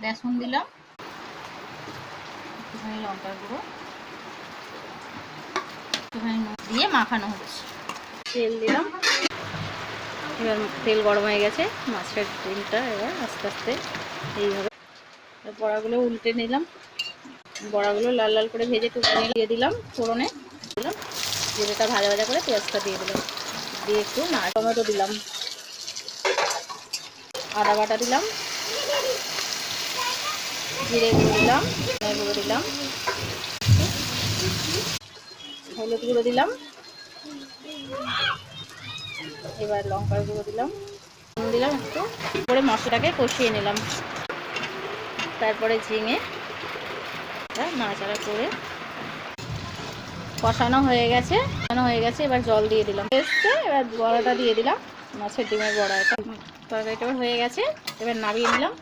বেসন দিলাম, একটুখানি লঙ্কার গুঁড়ো, একটুখানি নুন দিয়ে মাখানো হচ্ছে। তেল দিলাম, এবার তেল গরম হয়ে গেছে। মাছের ডিমটা এবার আস্তে আস্তে এইভাবে বড়াগুলো উল্টে নিলাম, বড়াগুলো লাল লাল করে ভেজে তুলে নিয়ে দিয়ে দিলাম ফোড়নে। দিলাম জিরেটা ভাজা ভাজা করে পেঁয়াজটা দিয়ে দিলাম, দিয়ে একটু টমেটো দিলাম, আদা বাটা দিলাম, জিরে গুঁড়ো দিলাম, ধনে গুঁড়ো দিলাম, হলুদ গুঁড়ো দিলাম, এবার লঙ্কার গুঁড়ো দিলাম, নুন দিলাম একটু করে মশলাটাকে কষিয়ে নিলাম। তারপরে ঝিঙে নাড়াচাড়া করে কষানো হয়ে গেছে, এবার জল দিয়ে দিলাম, এবার বড়াটা দিয়ে দিলাম, মাছের ডিমের বড়া। এটা তরকারিটা হয়ে গেছে, এবার নামিয়ে নিলাম।